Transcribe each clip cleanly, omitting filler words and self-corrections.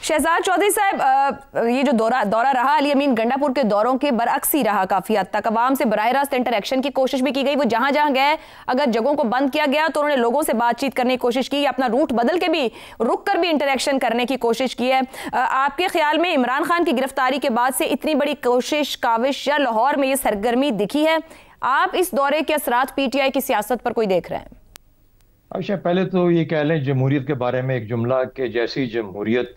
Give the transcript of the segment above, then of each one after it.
शहजाद चौधरी साहब, ये जो दौरा रहा अली अमीन गंडापुर के दौरों के बरअक्स ही रहा। काफी हद तक अवाम से बराह रास्त इंटरेक्शन की कोशिश भी की गई। वो जहां जहां गए, अगर जगहों को बंद किया गया तो उन्होंने लोगों से बातचीत करने की कोशिश की, अपना रूट बदल के भी रुक कर भी इंटरेक्शन करने की कोशिश की है। आपके ख्याल में इमरान खान की गिरफ्तारी के बाद से इतनी बड़ी कोशिश, काविश या लाहौर में ये सरगर्मी दिखी है? आप इस दौरे के असरात पीटीआई की सियासत पर कोई देख रहे हैं? अच्छा, पहले तो ये कह लें जमहूरियत के बारे में एक जुमला कि जैसी जमहूरियत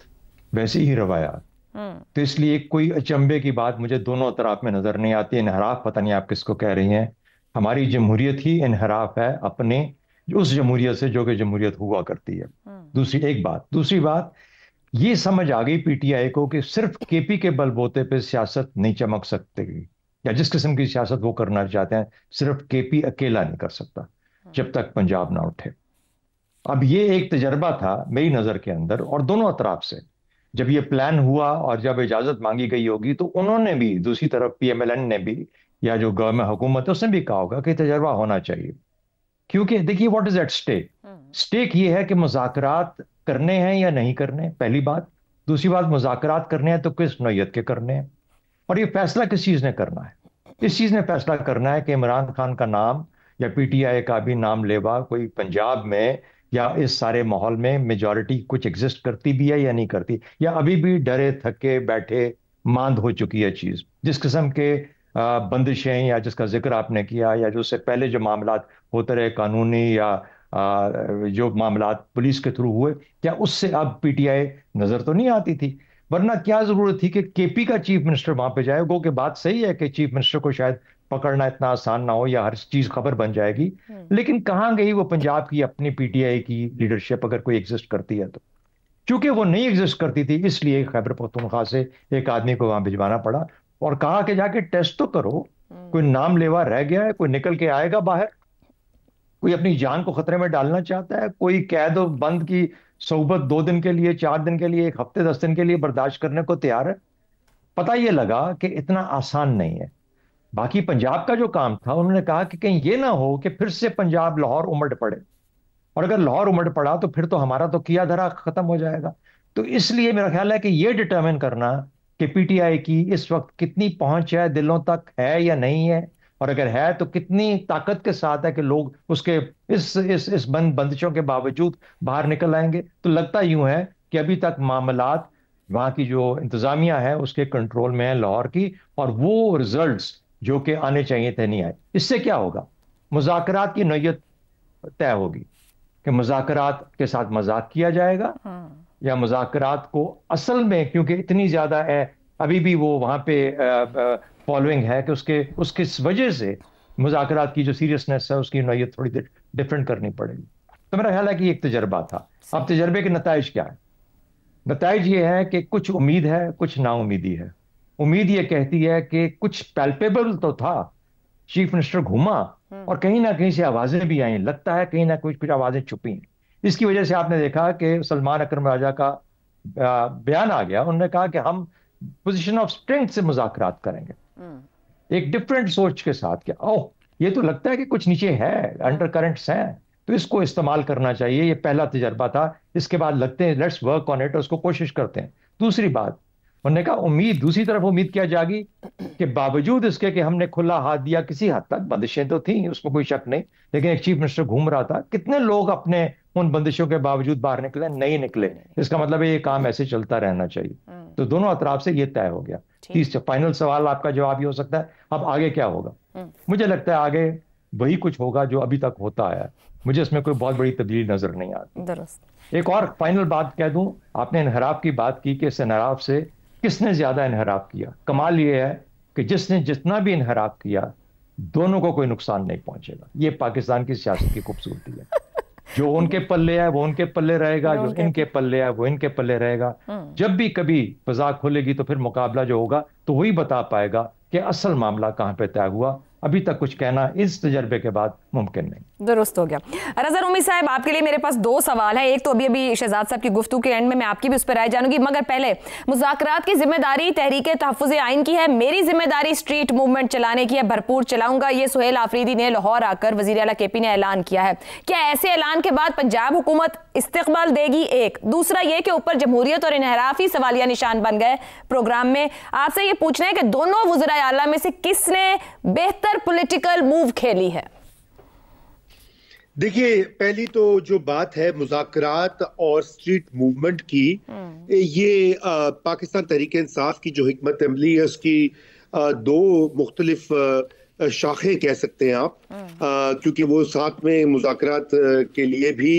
वैसी ही रवाया। तो इसलिए कोई अचंभे की बात मुझे दोनों तरफ में नजर नहीं आती। इनहराफ पता नहीं आप किसको कह रही हैं। हमारी जमहूरियत ही इनहराफ है अपने उस जमहूरियत से जो कि जमहूरियत हुआ करती है। दूसरी बात ये समझ आ गई पीटीआई को कि सिर्फ केपी के बलबूते पे सियासत नहीं चमक सकती, या जिस किस्म की सियासत वो करना चाहते हैं सिर्फ केपी अकेला नहीं कर सकता जब तक पंजाब ना उठे। अब ये एक तजर्बा था मेरी नज़र के अंदर, और दोनों अतराफ से जब ये प्लान हुआ और जब इजाज़त मांगी गई होगी तो उन्होंने भी, दूसरी तरफ पीएमएलएन ने भी, या जो गवर्नमेंट हुकूमत है उसने भी कहा होगा कि तजर्बा होना चाहिए। क्योंकि देखिए what is at stake. Stake ये है कि मुज़ाकरात करने हैं या नहीं करने, पहली बात। दूसरी बात, मुज़ाकरात करने हैं तो किस नौयत के करने हैं, और ये फैसला किस चीज़ ने करना है। इस चीज़ ने फैसला करना है कि इमरान खान का नाम या पीटीआई का भी नाम लेवा कोई पंजाब में या इस सारे माहौल में मेजॉरिटी कुछ एग्जिस्ट करती भी है या नहीं करती, या अभी भी डरे थके बैठे मांद हो चुकी है चीज़। जिस किस्म के बंदिशें या जिसका जिक्र आपने किया, या जो उससे पहले जो मामलात होते रहे कानूनी या जो मामलात पुलिस के थ्रू हुए, क्या उससे अब पीटीआई नजर तो नहीं आती थी? वरना क्या जरूरत थी कि केपी का चीफ मिनिस्टर वहां पे जाए? गो कि बात सही है कि चीफ मिनिस्टर को शायद पकड़ना इतना आसान ना हो या हर चीज खबर बन जाएगी, लेकिन कहां गई वो पंजाब की अपनी पीटीआई की लीडरशिप अगर कोई एग्जिस्ट करती है तो? क्योंकि वो नहीं एग्जिस्ट करती थी इसलिए खैबर पख्तूनख्वा से एक आदमी को वहां भिजवाना पड़ा और कहा कि जाके टेस्ट तो करो, कोई नाम लेवा रह गया है, कोई निकल के आएगा बाहर, कोई अपनी जान को खतरे में डालना चाहता है, कोई कैद और बंद की सोबत 2 दिन के लिए, 4 दिन के लिए, 1 हफ्ते 10 दिन के लिए बर्दाश्त करने को तैयार है। पता ये लगा कि इतना आसान नहीं है। बाकी पंजाब का जो काम था, उन्होंने कहा कि कहीं ये ना हो कि फिर से पंजाब लाहौर उमड़ पड़े, और अगर लाहौर उमड़ पड़ा तो फिर तो हमारा तो किया धरा खत्म हो जाएगा। तो इसलिए मेरा ख्याल है कि ये डिटरमिन करना कि पीटीआई की इस वक्त कितनी पहुंच है, दिलों तक है या नहीं है, और अगर है तो कितनी ताकत के साथ है कि लोग उसके इस बंदिशों के बावजूद बाहर निकल आएंगे। तो लगता यूं है कि अभी तक मामलात वहां की जो इंतजामिया है उसके कंट्रोल में है लाहौर की, और वो रिजल्ट्स जो कि आने चाहिए थे नहीं आए। इससे क्या होगा? मुज़ाकरात की नौयत तय होगी कि मुज़ाकरात के साथ मजाक किया जाएगा या मुज़ाकरात को असल में, क्योंकि इतनी ज्यादा है अभी भी वो वहां पे फॉलोइंग है कि उसके इस वजह से मुज़ाकरात की जो सीरियसनेस है उसकी नौयत थोड़ी डिफरेंट करनी पड़ेगी। तो मेरा ख्याल है कि एक तजर्बा था। अब तजर्बे के नताइज क्या है? नताइज ये है कि कुछ उम्मीद है, कुछ नाउमीदी है। उम्मीद ये कहती है कि कुछ पैल्पेबल तो था, चीफ मिनिस्टर घूमा और कहीं ना कहीं से आवाजें भी आई, लगता है कहीं ना कुछ आवाजें छुपी। इसकी वजह से आपने देखा कि सलमान अकरम राजा का बयान आ गया। उन्होंने कहा कि हम पोजीशन ऑफ स्ट्रेंथ से मुज़ाकरात करेंगे, एक डिफरेंट सोच के साथ। क्या ओह, ये तो लगता है कि कुछ नीचे है, अंडर करंट्स हैं, तो इसको इस्तेमाल करना चाहिए। ये पहला तजर्बा था। इसके बाद लगते हैं लेट्स वर्क ऑन इट, उसको कोशिश करते हैं। दूसरी बात, उन्होंने कहा उम्मीद, दूसरी तरफ उम्मीद क्या जागी कि बावजूद इसके कि हमने खुला हाथ दिया, किसी हद तक बंदिशें तो थी उसमें कोई शक नहीं, लेकिन एक चीफ मिनिस्टर घूम रहा था, कितने लोग अपने उन बंदिशों के बावजूद बाहर निकले? नहीं निकले। इसका मतलब है ये काम ऐसे चलता रहना चाहिए। तो दोनों अतराफ से ये तय हो गया। तीसरा फाइनल सवाल आपका जवाब ये हो सकता है अब आगे क्या होगा? मुझे लगता है आगे वही कुछ होगा जो अभी तक होता है। मुझे इसमें कोई बहुत बड़ी तब्दीली नजर नहीं आती। एक और फाइनल बात कह दूं, आपने इनहराफ की बात की कि इस इनहराफ से किसने ज्यादा इनहराफ किया। कमाल ये है कि जिसने जितना भी इनहराफ किया दोनों को कोई नुकसान नहीं पहुंचेगा। ये पाकिस्तान की सियासत की खूबसूरती है। जो उनके पल्ले है वो उनके पल्ले रहेगा, जो इनके पल्ले है वो इनके पल्ले रहेगा। जब भी कभी फजा खुलेगी तो फिर मुकाबला जो होगा तो वही बता पाएगा कि असल मामला कहां पे तय हुआ। अभी तक कुछ कहना इस तजर्बे के बाद मुमकिन नहीं। दुरुस्त हो गया। रज़ा रूमी साहब, आपके लिए मेरे पास 2 सवाल हैं। एक तो अभी शहजाद साहब की गुफ्तगू के एंड में मैं आपकी भी उस पर राय जानूंगी, मगर पहले मुज़ाकरात की जिम्मेदारी तहरीक तहफ़्फ़ुज़ आइन की है, मेरी जिम्मेदारी स्ट्रीट मूवमेंट चलाने की है, भरपूर चलाऊंगा, ये सुहेल आफरीदी ने लाहौर आकर वज़ीर आला केपी ने ऐलान किया है। क्या ऐसे ऐलान के बाद पंजाब हुकूमत इस्तकबाल देगी? एक दूसरा ये कि ऊपर जमहूरियत और इनहराफ ही सवालिया निशान बन गए प्रोग्राम में। आपसे ये पूछना है कि दोनों वज़ीर आला में से किसने बेहतर पॉलिटिकल मूव खेली है? देखिए, पहली तो जो बात है मुज़ाकरात और स्ट्रीट मूवमेंट की, ये पाकिस्तान तहरीक इंसाफ की जो हिकमत अमली है उसकी 2 मुख्तलिफ शाखें कह सकते हैं आप, क्योंकि वो साथ में मुज़ाकरात के लिए भी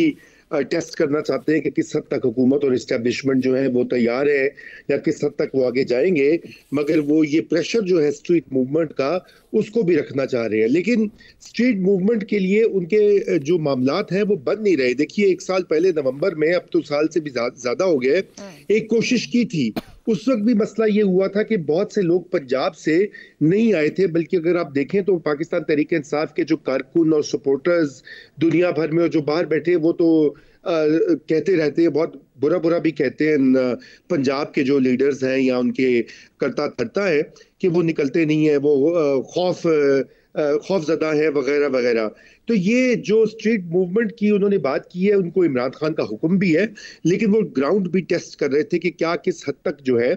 टेस्ट करना चाहते हैं कि किस हद तक हुकूमत और इस्टेब्लिशमेंट जो है वो तैयार है या किस हद तक वो आगे जाएंगे, मगर वो ये प्रेशर जो है स्ट्रीट मूवमेंट का उसको भी रखना चाह रहे हैं। लेकिन स्ट्रीट मूवमेंट के लिए उनके जो मामलात हैं वो बन नहीं रहे। देखिए, 1 साल पहले नवंबर में, अब तो साल से भी ज्यादा हो गए, एक कोशिश की थी। उस वक्त भी मसला ये हुआ था कि बहुत से लोग पंजाब से नहीं आए थे, बल्कि अगर आप देखें तो पाकिस्तान तहरीक इंसाफ के जो कारकुन और सपोर्टर्स दुनिया भर में और जो बाहर बैठे वो तो कहते रहते हैं, बहुत बुरा भी कहते हैं पंजाब के जो लीडर्स हैं या उनके करता धरता है कि वो निकलते नहीं है, वो खौफजदा है वगैरह वगैरह। तो ये जो स्ट्रीट मूवमेंट की उन्होंने बात की है, उनको इमरान खान का हुक्म भी है, लेकिन वो ग्राउंड भी टेस्ट कर रहे थे कि क्या किस हद तक जो है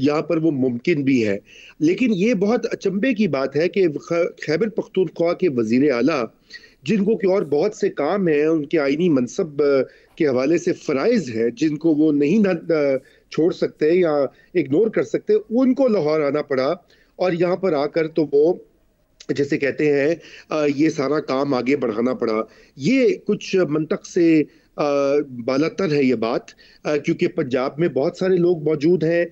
यहाँ पर वो मुमकिन भी है। लेकिन ये बहुत अचंभे की बात है कि खैबर पख्तूनख्वा के वजीर आला, जिनको कि और बहुत से काम हैं, उनके आईनी मनसब के हवाले से फ़राइज़ है जिनको वो नहीं छोड़ सकते या इग्नोर कर सकते, उनको लाहौर आना पड़ा और यहाँ पर आकर तो वो जैसे कहते हैं ये सारा काम आगे बढ़ाना पड़ा। ये कुछ मंतक से बालातर है ये बात, क्योंकि पंजाब में बहुत सारे लोग मौजूद हैं,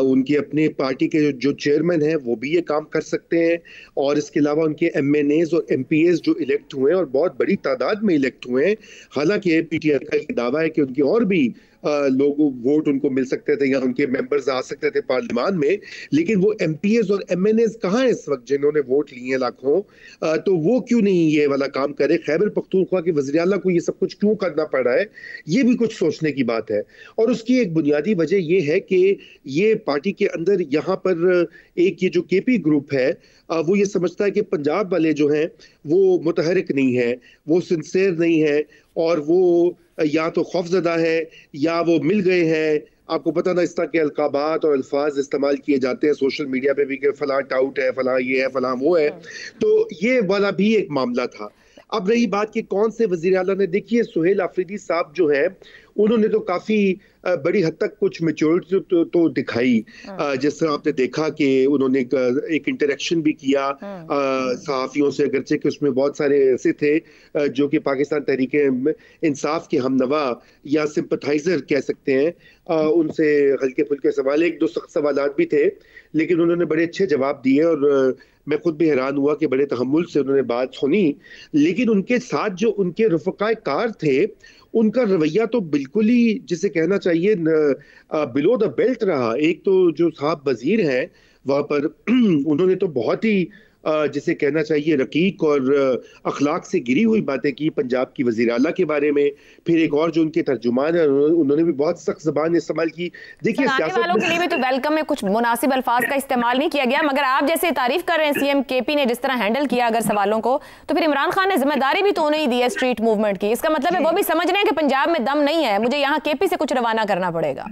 उनकी अपने पार्टी के जो चेयरमैन हैं वो भी ये काम कर सकते हैं, और इसके अलावा उनके MNAs और MPAs जो इलेक्ट हुए हैं और बहुत बड़ी तादाद में इलेक्ट हुए हैं। हालांकि PTI का ये दावा है कि उनकी और भी लोग वोट उनको मिल सकते थे या उनके मेंबर्स आ सकते थे पार्लियामान में, लेकिन वो MPAs और MNAs कहाँ हैं इस वक्त जिन्होंने वोट लिए हैं लाखों? तो वो क्यों नहीं ये वाला काम करे? खैबर पख्तूनख्वा के वज़ीर आला को ये सब कुछ क्यों करना पड़ रहा है? ये भी कुछ सोचने की बात है। और उसकी एक बुनियादी वजह ये है कि ये पार्टी के अंदर यहाँ पर एक ये जो KP ग्रुप है वो ये समझता है कि पंजाब वाले जो हैं वो मुतहरिक नहीं है, वो सिंसेयर नहीं है, और वो या तो खौफजदा है या वो मिल गए हैं। आपको पता ना, इस तरह के अलकाबात और अल्फाज इस्तेमाल किए जाते हैं सोशल मीडिया पे भी कि फलां टाउट है, फलां ये है, फलां वो है। तो ये वाला भी एक मामला था। अब रही बात कि कौन से वजीर आला ने, देखिए सुहेल आफरीदी साहब जो है उन्होंने तो काफी बड़ी हद तक कुछ मैच्योरिटी तो दिखाई, जिस तरह आपने देखा कि उन्होंने एक इंटरेक्शन भी किया सहाफियों से, अगरचे कि उसमें बहुत सारे ऐसे थे जो कि पाकिस्तान तहरीक इंसाफ के हमनवा या सिंपथाइजर कह सकते हैं, उनसे हल्के फुल्के सवाल, 1-2 सख्त सवालात भी थे, लेकिन उन्होंने बड़े अच्छे जवाब दिए और मैं खुद भी हैरान हुआ कि बड़े तहम्मुल से उन्होंने बात सुनी। लेकिन उनके साथ जो उनके रफ़क़ाए कार थे उनका रवैया तो बिल्कुल ही जिसे कहना चाहिए बिलो द बेल्ट रहा। एक तो जो साहब वजीर हैं वहां पर उन्होंने तो बहुत ही जिसे कहना चाहिए रकीक और अखलाक से गिरी हुई बातें की पंजाब की वज़ीर आला के बारे में। फिर एक और जो उनके तर्जुमान है उन्होंने भी बहुत सख्त ज़बान इस्तेमाल की। देखिए, सियासत वालों के लिए भी तो वेलकम में कुछ मुनासिब अल्फाज का इस्तेमाल नहीं किया गया, मगर आप जैसे तारीफ कर रहे हैं CM KP ने जिस तरह हैंडल किया अगर सवालों को, तो फिर इमरान खान ने जिम्मेदारी भी तो उन्हें ही दी है स्ट्रीट मूवमेंट की। इसका मतलब है वो भी समझ रहे हैं कि पंजाब में दम नहीं है, मुझे यहाँ KP से कुछ रवाना करना पड़ेगा।